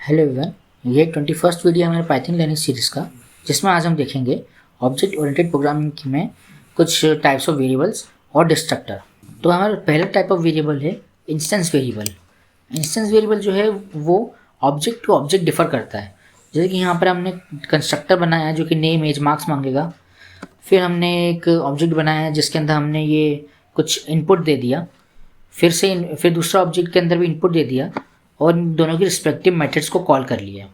Hello everyone, ये 21st video है हमारे पाइथन लर्निंग सीरीज़ का, जिसमें आज हम देखेंगे ऑब्जेक्ट ओरिएंटेड प्रोग्रामिंग में कुछ टाइप्स ऑफ वेरिएबल्स और डिस्ट्रक्टर। तो हमारा पहला टाइप ऑफ वेरिएबल है इंस्टेंस वेरिएबल। इंस्टेंस वेरिएबल जो है वो ऑब्जेक्ट टू ऑब्जेक्ट डिफर करता है। जैसे कि यहाँ पर हमने कंस्ट्रक्टर बनाया है जो कि नेम एज मार्क्स मांगेगा। फिर हमने एक ऑब्जेक्ट बनाया है जिसके अंदर हमने ये कुछ इनपुट दे दिया, फिर दूसरा ऑब्जेक्ट के अंदर भी इनपुट दे दिया और इन दोनों की रिस्पेक्टिव मेथड्स को कॉल कर लिया।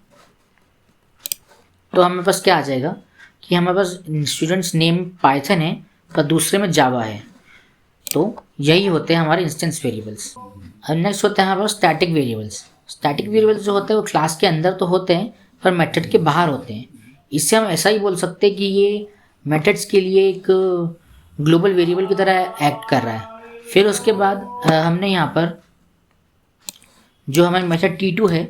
तो हमारे पास क्या आ जाएगा कि हमारे पास स्टूडेंट्स नेम पाइथन है पर दूसरे में जावा है। तो यही होते हैं हमारे इंस्टेंस वेरिएबल्स। अब नेक्स्ट होता है हमारे पास स्टैटिक वेरिएबल्स। स्टैटिक वेरिएबल्स जो होते हैं वो क्लास के अंदर तो होते हैं पर मेथड के बाहर होते हैं। इससे हम ऐसा ही बोल सकते हैं कि ये मेथड्स के लिए एक ग्लोबल वेरिएबल की तरह एक्ट कर रहा है। फिर उसके बाद हमने यहाँ पर जो हमारी मेथड T2 है,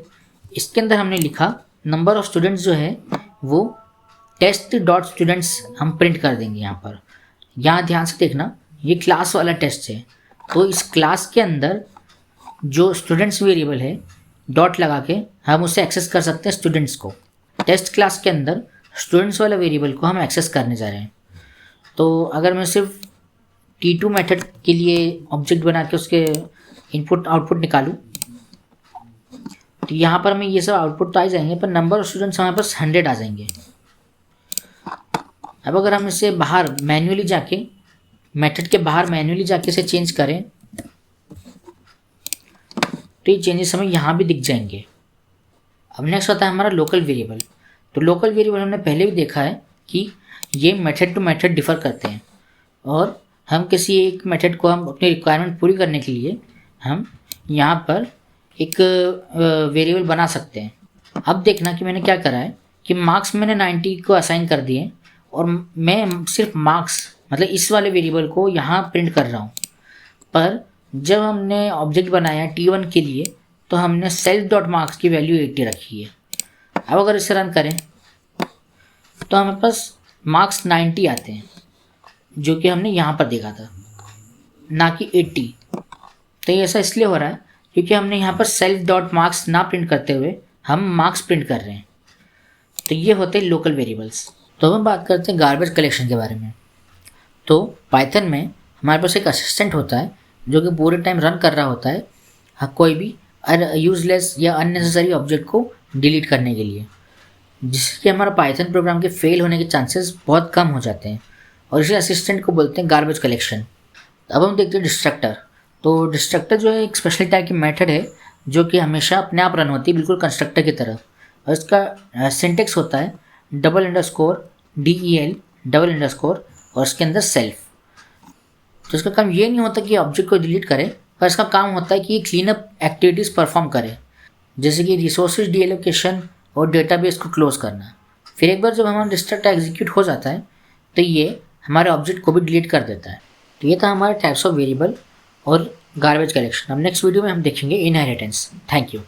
इसके अंदर हमने लिखा नंबर ऑफ स्टूडेंट्स जो है वो टेस्ट डॉट स्टूडेंट्स हम प्रिंट कर देंगे। यहाँ ध्यान से देखना, ये क्लास वाला टेस्ट है। तो इस क्लास के अंदर जो स्टूडेंट्स वेरिएबल है डॉट लगा के हम उसे एक्सेस कर सकते हैं स्टूडेंट्स को। टेस्ट क्लास के अंदर स्टूडेंट्स वाला वेरिएबल को हम एक्सेस करने जा रहे हैं। तो अगर मैं सिर्फ T2 मेथड के लिए ऑब्जेक्ट बना के उसके इनपुट आउटपुट निकालूँ तो यहाँ पर हमें ये सब आउटपुट तो आ जाएंगे पर नंबर ऑफ स्टूडेंट्स हमारे पास 100 आ जाएंगे। अब अगर हम इसे बाहर मैन्युअली जाके मेथड के बाहर मैन्युअली जाके इसे चेंज करें तो ये चेंजेस हमें यहाँ भी दिख जाएंगे। अब नेक्स्ट होता है हमारा लोकल वेरिएबल। तो लोकल वेरिएबल हमने पहले भी देखा है कि ये मेथड टू मेथड डिफर करते हैं और हम किसी एक मेथड को हम अपनी रिक्वायरमेंट पूरी करने के लिए हम यहाँ पर एक वेरिएबल बना सकते हैं। अब देखना कि मैंने क्या करा है कि मार्क्स मैंने 90 को असाइन कर दिए और मैं सिर्फ मार्क्स मतलब इस वाले वेरिएबल को यहाँ प्रिंट कर रहा हूँ। पर जब हमने ऑब्जेक्ट बनाया T1 के लिए तो हमने सेल्फ डॉट मार्क्स की वैल्यू 80 रखी है। अब अगर इसे रन करें तो हमारे पास मार्क्स 90 आते हैं जो कि हमने यहाँ पर देखा था, ना कि 80। तो ये ऐसा इसलिए हो रहा है क्योंकि हमने यहाँ पर सेल्फ डॉट मार्क्स ना प्रिंट करते हुए हम मार्क्स प्रिंट कर रहे हैं। तो ये होते हैं लोकल वेरिएबल्स। तो हम बात करते हैं गार्बेज कलेक्शन के बारे में। तो पाइथन में हमारे पास एक असिस्टेंट होता है जो कि पूरे टाइम रन कर रहा होता है कोई भी यूजलेस या अननेसेसरी ऑब्जेक्ट को डिलीट करने के लिए, जिससे कि हमारा पाइथन प्रोग्राम के फेल होने के चांसेस बहुत कम हो जाते हैं और इसी असिस्टेंट को बोलते हैं गार्बेज कलेक्शन। अब हम देखते हैं डिस्ट्रक्टर। तो डिस्ट्रक्टर जो है एक स्पेशल टाइप की मेथड है जो कि हमेशा अपने आप रन होती है, बिल्कुल कंस्ट्रक्टर की तरह। और इसका सिंटेक्स होता है $del डबल अंडरस्कोर और इसके अंदर सेल्फ। तो इसका काम ये नहीं होता कि ऑब्जेक्ट को डिलीट करे, पर इसका काम होता है कि ये क्लीन अप एक्टिविटीज़ परफॉर्म करे, जैसे कि रिसोर्सेज डीएलोकेशन और डेटाबेस को क्लोज करना। फिर एक बार जब हमारा डिस्ट्रक्टर एग्जीक्यूट हो जाता है तो ये हमारे ऑब्जेक्ट को भी डिलीट कर देता है। तो ये था हमारे टाइप्स ऑफ वेरिएबल और गार्बेज कलेक्शन। अब नेक्स्ट वीडियो में हम देखेंगे इनहेरिटेंस। Thank you.